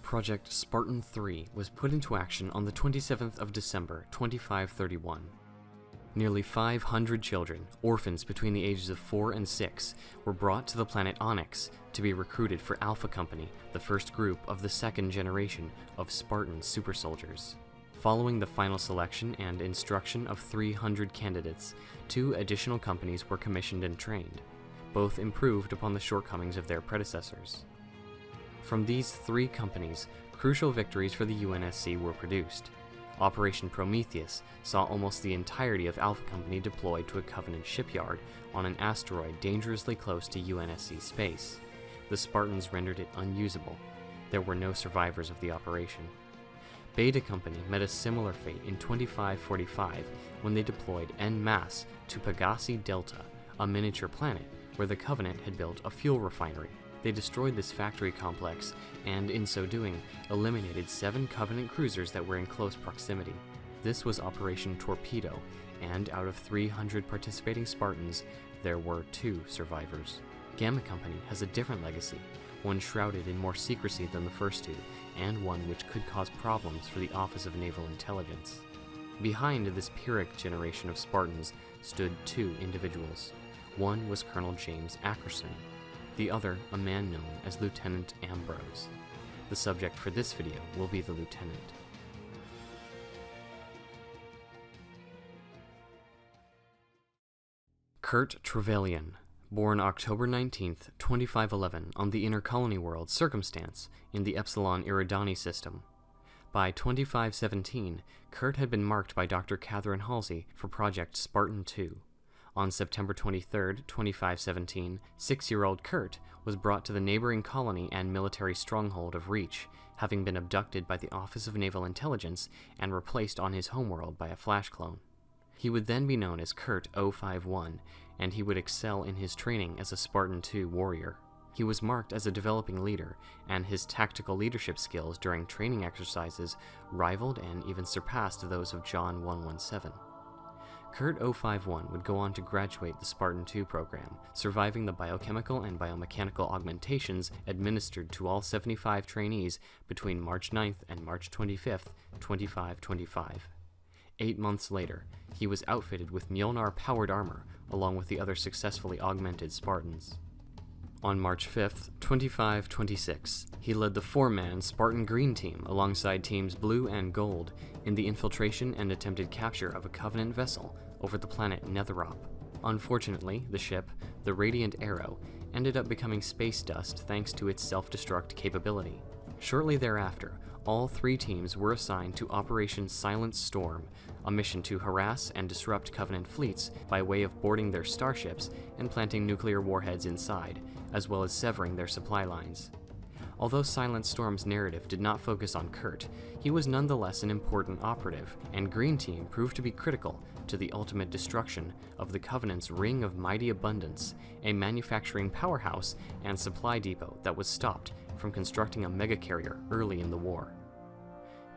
Project Spartan III was put into action on the 27th of December, 2531. Nearly 500 children, orphans between the ages of 4 and 6, were brought to the planet Onyx to be recruited for Alpha Company, the first group of the second generation of Spartan super soldiers. Following the final selection and instruction of 300 candidates, 2 additional companies were commissioned and trained. Both improved upon the shortcomings of their predecessors. From these 3 companies, crucial victories for the UNSC were produced. Operation Prometheus saw almost the entirety of Alpha Company deployed to a Covenant shipyard on an asteroid dangerously close to UNSC space. The Spartans rendered it unusable. There were no survivors of the operation. Beta Company met a similar fate in 2545 when they deployed en masse to Pegasi Delta, a miniature planet where the Covenant had built a fuel refinery. They destroyed this factory complex and, in so doing, eliminated 7 Covenant cruisers that were in close proximity. This was Operation Torpedo, and out of 300 participating Spartans, there were 2 survivors. Gamma Company has a different legacy, one shrouded in more secrecy than the first 2, and one which could cause problems for the Office of Naval Intelligence. Behind this Pyrrhic generation of Spartans stood 2 individuals. One was Colonel James Ackerson, the other a man known as Lieutenant Ambrose. The subject for this video will be the lieutenant. Kurt-051, born October 19th, 2511 on the Inner Colony World Circumstance in the Epsilon Eridani system. By 2517, Kurt had been marked by Dr. Catherine Halsey for Project Spartan-II. On September 23, 2517, 6-year-old Kurt was brought to the neighboring colony and military stronghold of Reach, having been abducted by the Office of Naval Intelligence and replaced on his homeworld by a flash clone. He would then be known as Kurt-051, and he would excel in his training as a Spartan II warrior. He was marked as a developing leader, and his tactical leadership skills during training exercises rivaled and even surpassed those of John 117. Kurt-051 would go on to graduate the Spartan II program, surviving the biochemical and biomechanical augmentations administered to all 75 trainees between March 9th and March 25th, 2525. 8 months later, he was outfitted with Mjolnir-powered armor, along with the other successfully augmented Spartans. On March 5th, 2526, he led the 4-man Spartan Green Team alongside Teams Blue and Gold in the infiltration and attempted capture of a Covenant vessel over the planet Netherop. Unfortunately, the ship, the Radiant Arrow, ended up becoming space dust thanks to its self-destruct capability. Shortly thereafter, all 3 teams were assigned to Operation Silent Storm, a mission to harass and disrupt Covenant fleets by way of boarding their starships and planting nuclear warheads inside, as well as severing their supply lines. Although Silent Storm's narrative did not focus on Kurt, he was nonetheless an important operative, and Green Team proved to be critical to the ultimate destruction of the Covenant's Ring of Mighty Abundance, a manufacturing powerhouse and supply depot that was stopped from constructing a megacarrier early in the war.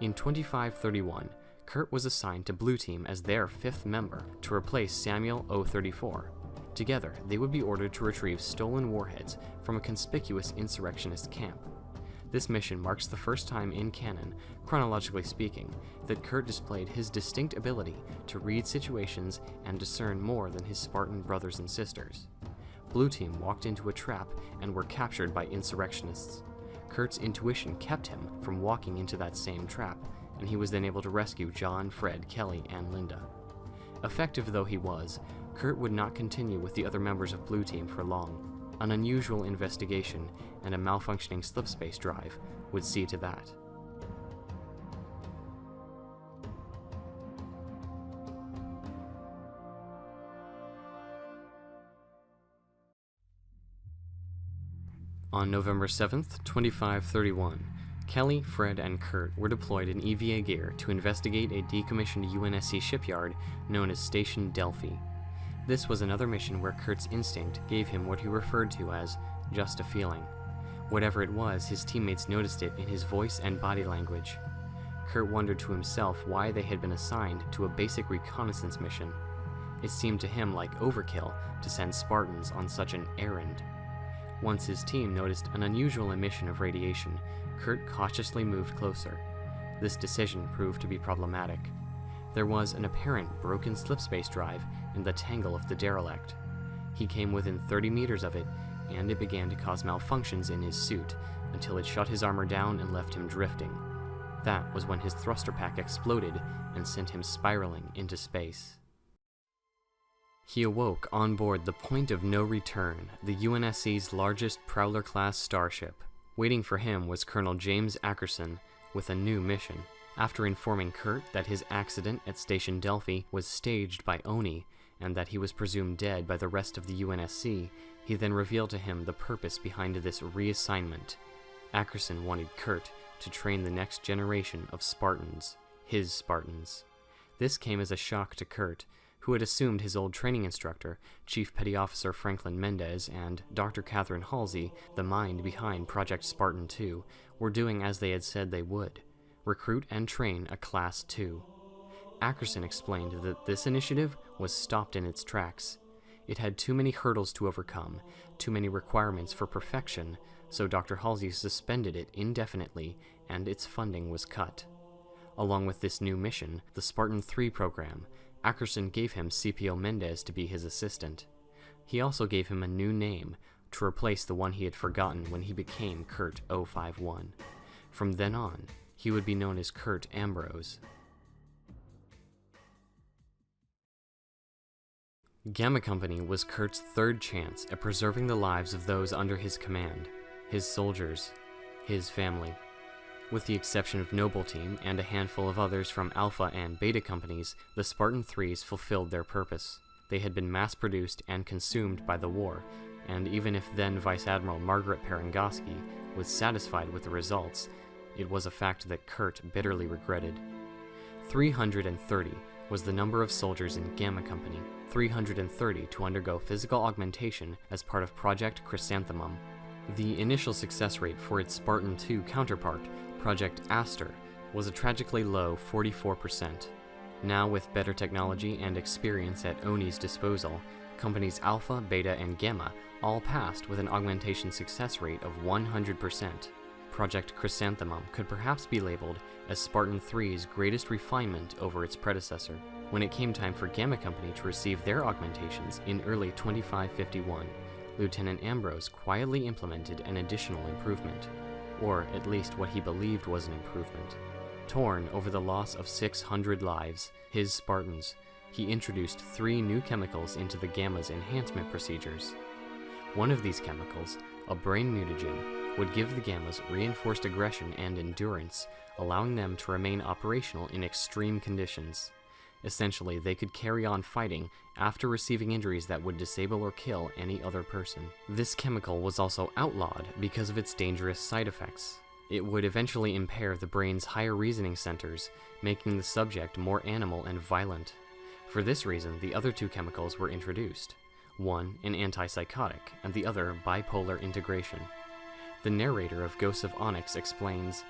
In 2531, Kurt was assigned to Blue Team as their 5th member to replace Samuel 034. Together, they would be ordered to retrieve stolen warheads from a conspicuous insurrectionist camp. This mission marks the first time in canon, chronologically speaking, that Kurt displayed his distinct ability to read situations and discern more than his Spartan brothers and sisters. Blue Team walked into a trap and were captured by insurrectionists. Kurt's intuition kept him from walking into that same trap, and he was then able to rescue John, Fred, Kelly, and Linda. Effective though he was, Kurt would not continue with the other members of Blue Team for long. An unusual investigation and a malfunctioning slipspace drive would see to that. On November 7th, 2531, Kelly, Fred, and Kurt were deployed in EVA gear to investigate a decommissioned UNSC shipyard known as Station Delphi. This was another mission where Kurt's instinct gave him what he referred to as just a feeling. Whatever it was, his teammates noticed it in his voice and body language. Kurt wondered to himself why they had been assigned to a basic reconnaissance mission. It seemed to him like overkill to send Spartans on such an errand. Once his team noticed an unusual emission of radiation, Kurt cautiously moved closer. This decision proved to be problematic. There was an apparent broken slipspace drive in the tangle of the derelict. He came within 30 meters of it, and it began to cause malfunctions in his suit until it shut his armor down and left him drifting. That was when his thruster pack exploded and sent him spiraling into space. He awoke on board the Point of No Return, the UNSC's largest Prowler-class starship. Waiting for him was Colonel James Ackerson with a new mission. After informing Kurt that his accident at Station Delphi was staged by Oni and that he was presumed dead by the rest of the UNSC, he then revealed to him the purpose behind this reassignment. Ackerson wanted Kurt to train the next generation of Spartans, his Spartans. This came as a shock to Kurt, who had assumed his old training instructor, Chief Petty Officer Franklin Mendez, and Dr. Catherine Halsey, the mind behind Project Spartan-II, were doing as they had said they would: recruit and train a Class II. Ackerson explained that this initiative was stopped in its tracks. It had too many hurdles to overcome, too many requirements for perfection, so Dr. Halsey suspended it indefinitely, and its funding was cut. Along with this new mission, the Spartan III program, Ackerson gave him CPO Mendez to be his assistant. He also gave him a new name to replace the one he had forgotten when he became Kurt-051. From then on, he would be known as Kurt Ambrose. Gamma Company was Kurt's third chance at preserving the lives of those under his command, his soldiers, his family. With the exception of Noble Team and a handful of others from Alpha and Beta companies, the Spartan IIIs fulfilled their purpose. They had been mass-produced and consumed by the war, and even if then Vice Admiral Margaret Perengoski was satisfied with the results, it was a fact that Kurt bitterly regretted. 330 was the number of soldiers in Gamma Company, 330 to undergo physical augmentation as part of Project Chrysanthemum. The initial success rate for its Spartan II counterpart, Project Aster, was a tragically low 44%. Now, with better technology and experience at Oni's disposal, companies Alpha, Beta, and Gamma all passed with an augmentation success rate of 100%. Project Chrysanthemum could perhaps be labeled as Spartan III's greatest refinement over its predecessor. When it came time for Gamma Company to receive their augmentations in early 2551, Lieutenant Ambrose quietly implemented an additional improvement, or at least what he believed was an improvement. Torn over the loss of 600 lives, his Spartans, he introduced 3 new chemicals into the Gamma's enhancement procedures. One of these chemicals, a brain mutagen, would give the Gammas reinforced aggression and endurance, allowing them to remain operational in extreme conditions. Essentially, they could carry on fighting after receiving injuries that would disable or kill any other person. This chemical was also outlawed because of its dangerous side effects. It would eventually impair the brain's higher reasoning centers, making the subject more animal and violent. For this reason, the other 2 chemicals were introduced. One, an antipsychotic, and the other, bipolar integration. The narrator of Ghosts of Onyx explains,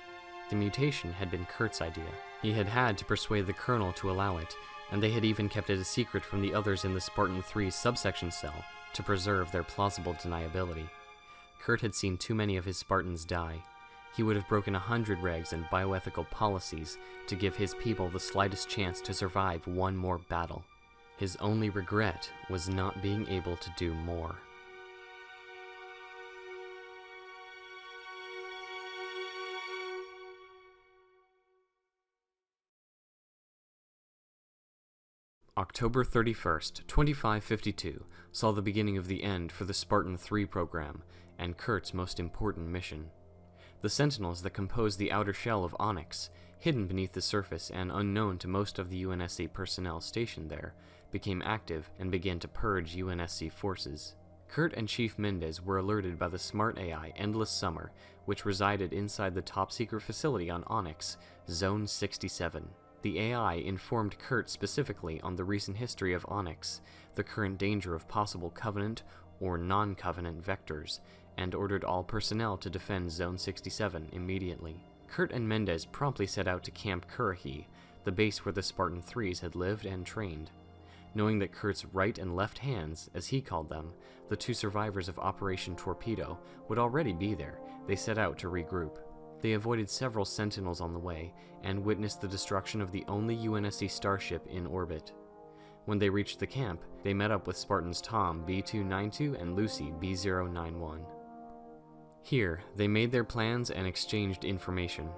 "The mutation had been Kurt's idea. He had had to persuade the colonel to allow it, and they had even kept it a secret from the others in the Spartan III subsection cell to preserve their plausible deniability. Kurt had seen too many of his Spartans die. He would have broken 100 regs and bioethical policies to give his people the slightest chance to survive one more battle. His only regret was not being able to do more." October 31st, 2552 saw the beginning of the end for the Spartan III program and Kurt's most important mission. The Sentinels that composed the outer shell of Onyx, hidden beneath the surface and unknown to most of the UNSC personnel stationed there, became active and began to purge UNSC forces. Kurt and Chief Mendez were alerted by the smart AI Endless Summer, which resided inside the top-secret facility on Onyx, Zone 67. The AI informed Kurt specifically on the recent history of Onyx, the current danger of possible Covenant or non-Covenant vectors, and ordered all personnel to defend Zone 67 immediately. Kurt and Mendez promptly set out to Camp Currahee, the base where the Spartan IIIs had lived and trained. Knowing that Kurt's right and left hands, as he called them, the two survivors of Operation Torpedo, would already be there, they set out to regroup. They avoided several Sentinels on the way, and witnessed the destruction of the only UNSC starship in orbit. When they reached the camp, they met up with Spartans Tom B-292 and Lucy B-091. Here, they made their plans and exchanged information.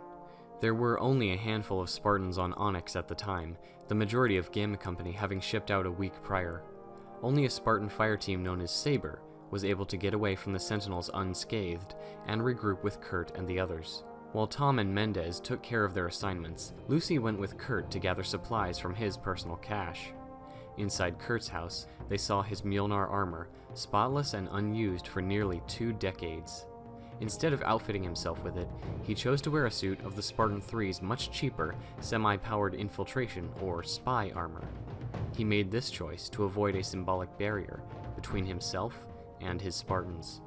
There were only a handful of Spartans on Onyx at the time, the majority of Gamma Company having shipped out a week prior. Only a Spartan fire team known as Saber was able to get away from the Sentinels unscathed and regroup with Kurt and the others. While Tom and Mendez took care of their assignments, Lucy went with Kurt to gather supplies from his personal cache. Inside Kurt's house, they saw his Mjolnir armor, spotless and unused for nearly 2 decades. Instead of outfitting himself with it, he chose to wear a suit of the Spartan III's much cheaper, semi-powered infiltration or spy armor. He made this choice to avoid a symbolic barrier between himself and his Spartans.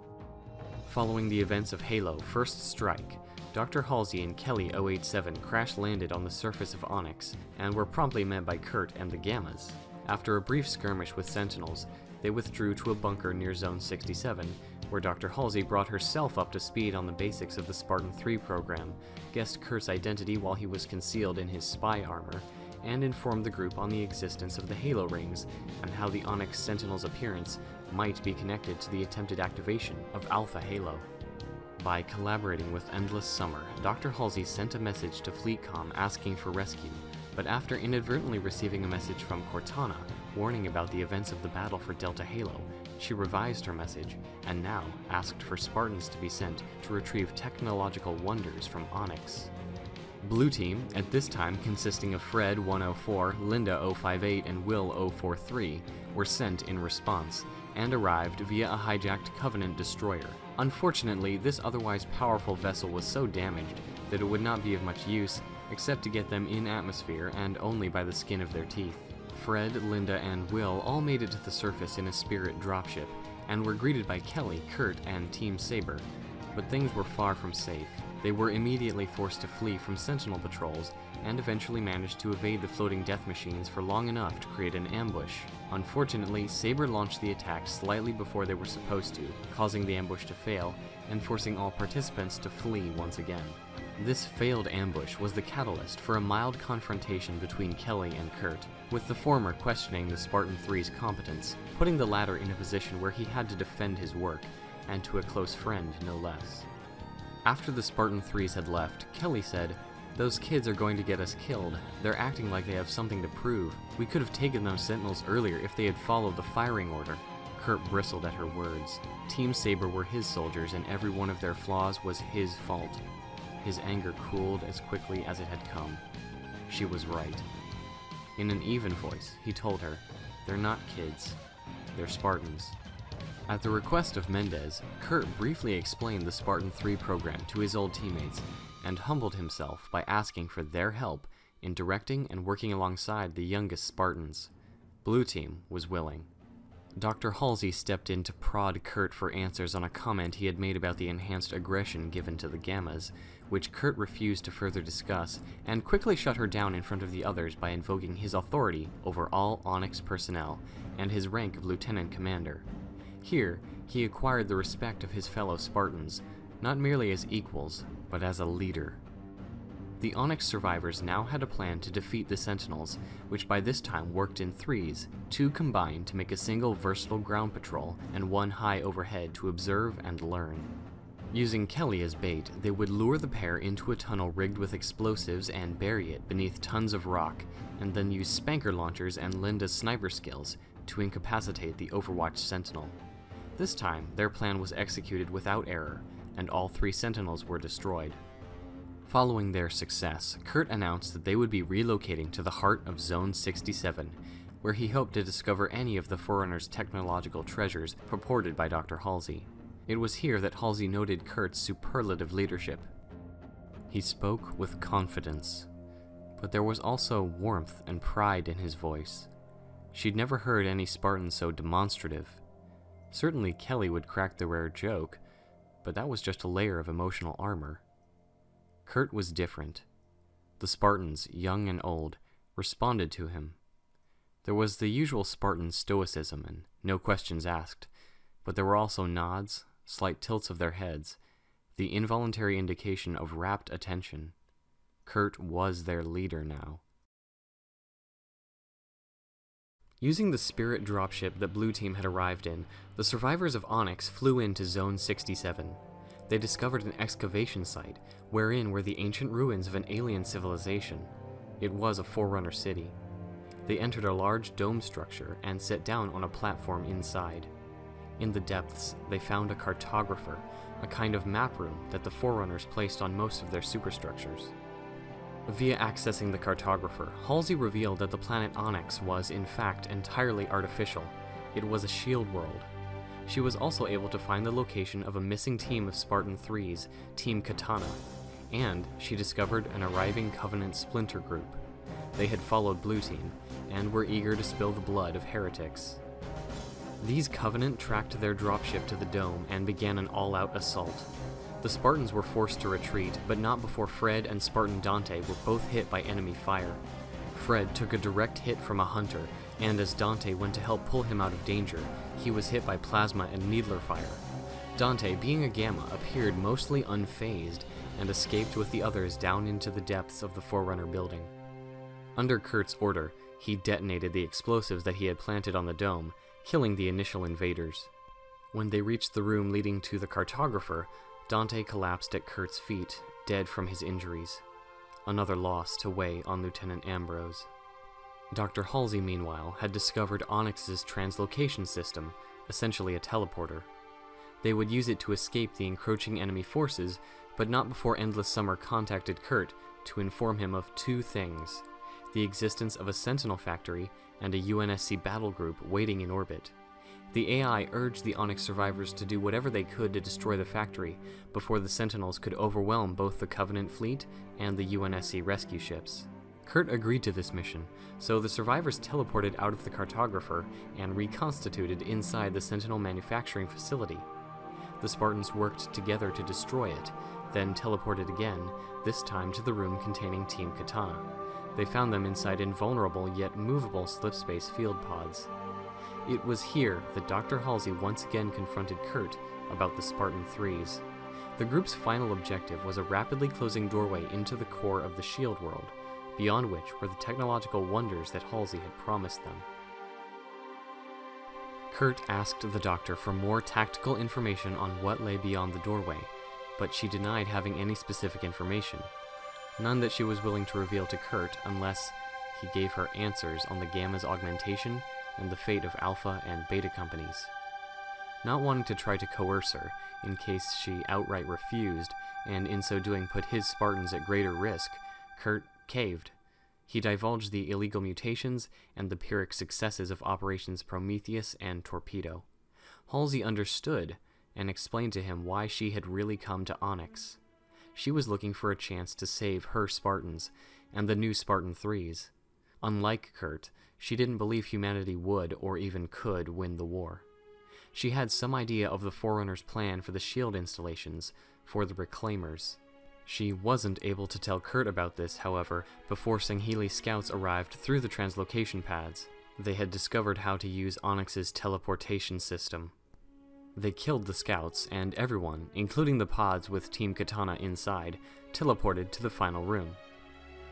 Following the events of Halo First Strike, Dr. Halsey and Kelly 087 crash-landed on the surface of Onyx and were promptly met by Kurt and the Gammas. After a brief skirmish with Sentinels, they withdrew to a bunker near Zone 67, where Dr. Halsey brought herself up to speed on the basics of the Spartan III program, guessed Kurt's identity while he was concealed in his spy armor, and informed the group on the existence of the Halo rings and how the Onyx Sentinel's appearance might be connected to the attempted activation of Alpha Halo. By collaborating with Endless Summer, Dr. Halsey sent a message to FleetCom asking for rescue, but after inadvertently receiving a message from Cortana warning about the events of the battle for Delta Halo, she revised her message and now asked for Spartans to be sent to retrieve technological wonders from Onyx. Blue Team, at this time consisting of Fred 104, Linda 058, and Will 043, were sent in response, and arrived via a hijacked Covenant destroyer. Unfortunately, this otherwise powerful vessel was so damaged that it would not be of much use, except to get them in atmosphere and only by the skin of their teeth. Fred, Linda, and Will all made it to the surface in a Spirit dropship, and were greeted by Kelly, Kurt, and Team Saber. But things were far from safe. They were immediately forced to flee from Sentinel patrols, and eventually managed to evade the floating death machines for long enough to create an ambush. Unfortunately, Saber launched the attack slightly before they were supposed to, causing the ambush to fail, and forcing all participants to flee once again. This failed ambush was the catalyst for a mild confrontation between Kelly and Kurt, with the former questioning the Spartan III's competence, putting the latter in a position where he had to defend his work, and to a close friend no less. After the Spartan III's had left, Kelly said, "Those kids are going to get us killed. They're acting like they have something to prove. We could have taken those Sentinels earlier if they had followed the firing order." Kurt bristled at her words. Team Saber were his soldiers, and every one of their flaws was his fault. His anger cooled as quickly as it had come. She was right. In an even voice, he told her, "They're not kids. They're Spartans." At the request of Mendez, Kurt briefly explained the Spartan III program to his old teammates, and humbled himself by asking for their help in directing and working alongside the youngest Spartans. Blue Team was willing. Dr. Halsey stepped in to prod Kurt for answers on a comment he had made about the enhanced aggression given to the Gammas, which Kurt refused to further discuss, and quickly shut her down in front of the others by invoking his authority over all Onyx personnel, and his rank of Lieutenant Commander. Here, he acquired the respect of his fellow Spartans, not merely as equals, but as a leader. The Onyx survivors now had a plan to defeat the Sentinels, which by this time worked in threes, 2 combined to make a single versatile ground patrol and 1 high overhead to observe and learn. Using Kelly as bait, they would lure the pair into a tunnel rigged with explosives and bury it beneath tons of rock, and then use spanker launchers and Linda's sniper skills to incapacitate the Overwatch Sentinel. This time, their plan was executed without error, and all 3 Sentinels were destroyed. Following their success, Kurt announced that they would be relocating to the heart of Zone 67, where he hoped to discover any of the Forerunner's technological treasures purported by Dr. Halsey. It was here that Halsey noted Kurt's superlative leadership. He spoke with confidence, but there was also warmth and pride in his voice. She'd never heard any Spartan so demonstrative. Certainly Kelly would crack the rare joke, but that was just a layer of emotional armor. Kurt was different. The Spartans, young and old, responded to him. There was the usual Spartan stoicism and no questions asked, but there were also nods, slight tilts of their heads, the involuntary indication of rapt attention. Kurt was their leader now. Using the Spirit dropship that Blue Team had arrived in, the survivors of Onyx flew into Zone 67. They discovered an excavation site, wherein were the ancient ruins of an alien civilization. It was a Forerunner city. They entered a large dome structure and sat down on a platform inside. In the depths, they found a cartographer, a kind of map room that the Forerunners placed on most of their superstructures. Via accessing the cartographer, Halsey revealed that the planet Onyx was, in fact, entirely artificial. It was a shield world. She was also able to find the location of a missing team of Spartan III's, Team Katana, and she discovered an arriving Covenant splinter group. They had followed Blue Team, and were eager to spill the blood of heretics. These Covenant tracked their dropship to the dome and began an all-out assault. The Spartans were forced to retreat, but not before Fred and Spartan Dante were both hit by enemy fire. Fred took a direct hit from a hunter, and as Dante went to help pull him out of danger, he was hit by plasma and needler fire. Dante, being a Gamma, appeared mostly unfazed and escaped with the others down into the depths of the Forerunner building. Under Kurt's order, he detonated the explosives that he had planted on the dome, killing the initial invaders. When they reached the room leading to the cartographer, Dante collapsed at Kurt's feet, dead from his injuries. Another loss to weigh on Lieutenant Ambrose. Dr. Halsey, meanwhile, had discovered Onyx's translocation system, essentially a teleporter. They would use it to escape the encroaching enemy forces, but not before Endless Summer contacted Kurt to inform him of two things: the existence of a Sentinel factory and a UNSC battle group waiting in orbit. The AI urged the Onyx survivors to do whatever they could to destroy the factory before the Sentinels could overwhelm both the Covenant fleet and the UNSC rescue ships. Kurt agreed to this mission, so the survivors teleported out of the cartographer and reconstituted inside the Sentinel manufacturing facility. The Spartans worked together to destroy it, then teleported again, this time to the room containing Team Katana. They found them inside invulnerable yet movable slipspace field pods. It was here that Dr. Halsey once again confronted Kurt about the Spartan III's. The group's final objective was a rapidly closing doorway into the core of the shield world, beyond which were the technological wonders that Halsey had promised them. Kurt asked the doctor for more tactical information on what lay beyond the doorway, but she denied having any specific information. None that she was willing to reveal to Kurt unless he gave her answers on the Gamma's augmentation and the fate of Alpha and Beta companies. Not wanting to try to coerce her, in case she outright refused, and in so doing put his Spartans at greater risk, Kurt caved. He divulged the illegal mutations and the Pyrrhic successes of Operations Prometheus and Torpedo. Halsey understood, and explained to him why she had really come to Onyx. She was looking for a chance to save her Spartans, and the new Spartan III's. Unlike Kurt, she didn't believe humanity would, or even could, win the war. She had some idea of the Forerunners' plan for the shield installations, for the Reclaimers. She wasn't able to tell Kurt about this, however, before Sangheli scouts arrived through the translocation pads. They had discovered how to use Onyx's teleportation system. They killed the scouts, and everyone, including the pods with Team Katana inside, teleported to the final room.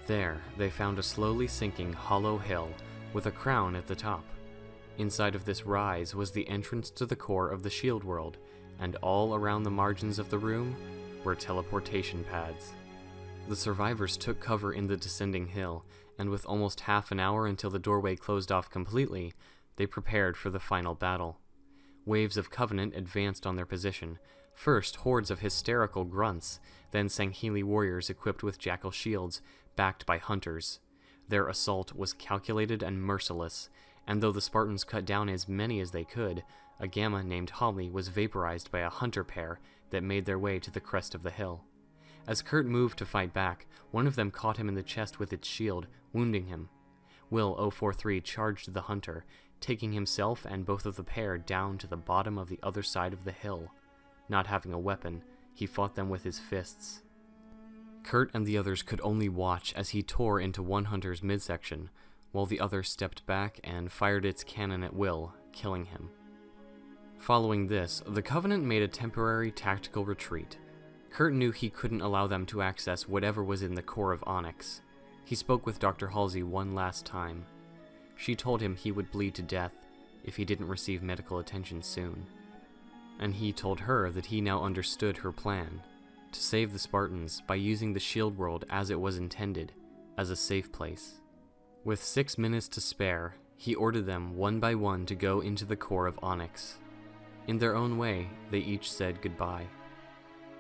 There, they found a slowly sinking hollow hill with a crown at the top. Inside of this rise was the entrance to the core of the shield world, and all around the margins of the room were teleportation pads. The survivors took cover in the descending hill, and with almost half an hour until the doorway closed off completely, they prepared for the final battle. Waves of Covenant advanced on their position, first hordes of hysterical grunts, then Sangheli warriors equipped with jackal shields, backed by hunters. Their assault was calculated and merciless, and though the Spartans cut down as many as they could, a Gamma named Holly was vaporized by a hunter pair that made their way to the crest of the hill. As Kurt moved to fight back, one of them caught him in the chest with its shield, wounding him. Will 043 charged the hunter, taking himself and both of the pair down to the bottom of the other side of the hill. Not having a weapon, he fought them with his fists. Kurt and the others could only watch as he tore into one hunter's midsection, while the other stepped back and fired its cannon at will, killing him. Following this, the Covenant made a temporary tactical retreat. Kurt knew he couldn't allow them to access whatever was in the core of Onyx. He spoke with Dr. Halsey one last time. She told him he would bleed to death if he didn't receive medical attention soon. And he told her that he now understood her plan, to save the Spartans by using the shield world as it was intended, as a safe place. With 6 minutes to spare, he ordered them one by one to go into the core of Onyx. In their own way, they each said goodbye.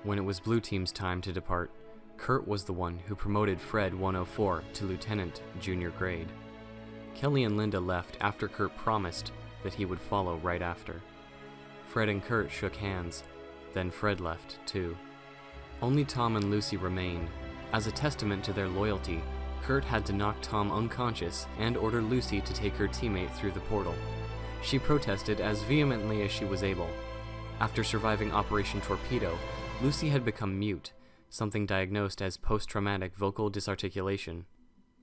When it was Blue Team's time to depart, Kurt was the one who promoted Fred 104 to Lieutenant junior grade. Kelly and Linda left after Kurt promised that he would follow right after. Fred and Kurt shook hands, then Fred left too. Only Tom and Lucy remained. As a testament to their loyalty, Kurt had to knock Tom unconscious and order Lucy to take her teammate through the portal. She protested as vehemently as she was able. After surviving Operation Torpedo, Lucy had become mute, something diagnosed as post-traumatic vocal disarticulation.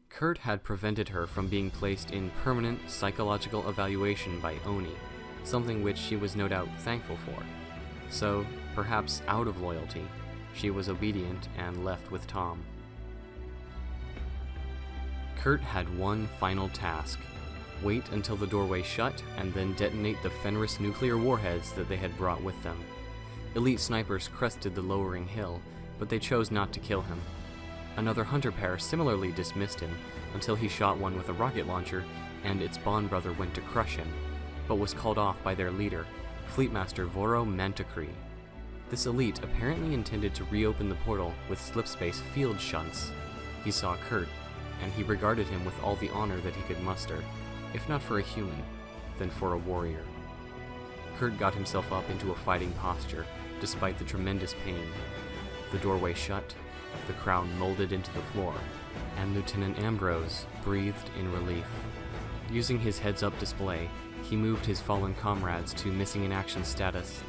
Kurt had prevented her from being placed in permanent psychological evaluation by Oni, something which she was no doubt thankful for. So, perhaps out of loyalty, she was obedient and left with Tom. Kurt had one final task: wait until the doorway shut and then detonate the Fenris nuclear warheads that they had brought with them. Elite snipers crested the lowering hill, but they chose not to kill him. Another hunter pair similarly dismissed him until he shot one with a rocket launcher and its Bond brother went to crush him, but was called off by their leader, Fleetmaster Voro Manticree. This elite apparently intended to reopen the portal with slipspace field shunts. He saw Kurt, and he regarded him with all the honor that he could muster, if not for a human, then for a warrior. Kurt got himself up into a fighting posture, despite the tremendous pain. The doorway shut, the crown molded into the floor, and Lieutenant Ambrose breathed in relief. Using his heads-up display, he moved his fallen comrades to missing in action status,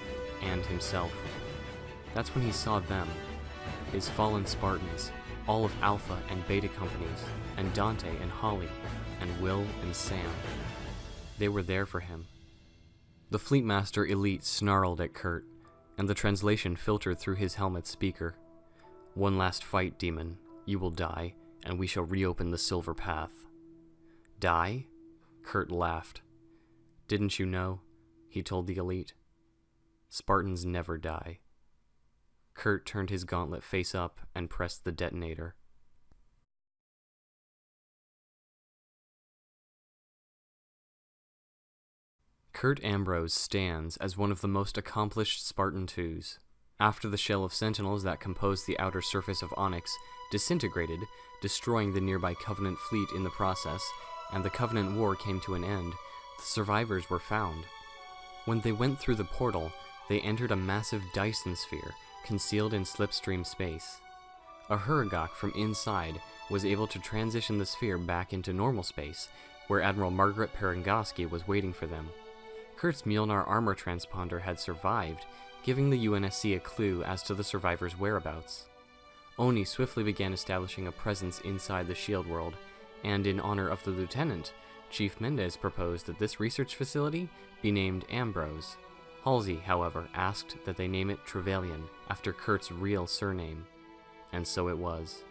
and himself. That's when he saw them, his fallen Spartans, all of Alpha and Beta companies, and Dante and Holly, and Will and Sam. They were there for him. The Fleetmaster Elite snarled at Kurt, and the translation filtered through his helmet's speaker. "One last fight, demon. You will die, and we shall reopen the Silver Path." Die? Kurt laughed. "Didn't you know?" he told the Elite. "Spartans never die." Kurt turned his gauntlet face up and pressed the detonator. Kurt Ambrose stands as one of the most accomplished Spartan-IIs. After the shell of Sentinels that composed the outer surface of Onyx disintegrated, destroying the nearby Covenant fleet in the process, and the Covenant War came to an end, the survivors were found. When they went through the portal, they entered a massive Dyson sphere concealed in slipstream space. A Huragok from inside was able to transition the sphere back into normal space, where Admiral Margaret Perengoski was waiting for them. Kurt's Mjolnir armor transponder had survived, giving the UNSC a clue as to the survivors' whereabouts. Oni swiftly began establishing a presence inside the shield world, and in honor of the lieutenant, Chief Mendez proposed that this research facility be named Ambrose. Halsey, however, asked that they name it Trevelyan, after Kurt's real surname. And so it was.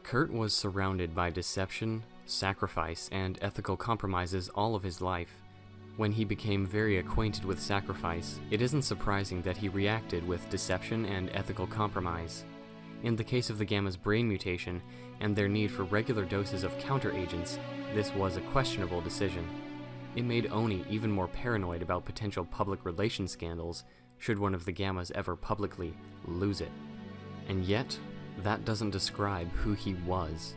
Kurt was surrounded by deception, sacrifice, and ethical compromises all of his life. When he became very acquainted with sacrifice, it isn't surprising that he reacted with deception and ethical compromise. In the case of the Gamma's brain mutation and their need for regular doses of counteragents, this was a questionable decision. It made Oni even more paranoid about potential public relations scandals should one of the Gammas ever publicly lose it. And yet, that doesn't describe who he was.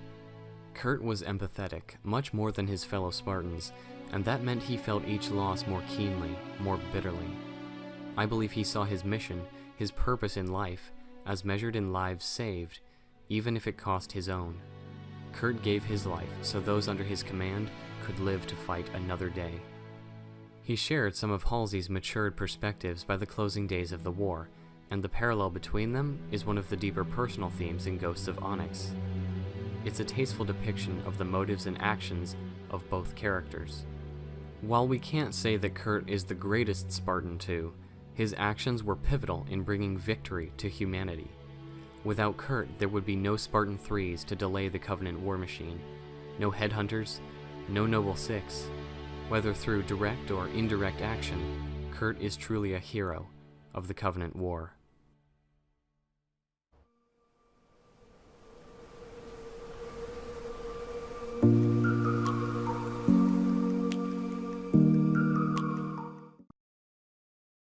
Kurt was empathetic, much more than his fellow Spartans, and that meant he felt each loss more keenly, more bitterly. I believe he saw his mission, his purpose in life, as measured in lives saved, even if it cost his own. Kurt gave his life so those under his command could live to fight another day. He shared some of Halsey's matured perspectives by the closing days of the war, and the parallel between them is one of the deeper personal themes in Ghosts of Onyx. It's a tasteful depiction of the motives and actions of both characters. While we can't say that Kurt is the greatest Spartan II, his actions were pivotal in bringing victory to humanity. Without Kurt, there would be no Spartan IIIs to delay the Covenant war machine, no headhunters, no Noble Six. Whether through direct or indirect action, Kurt is truly a hero of the Covenant war.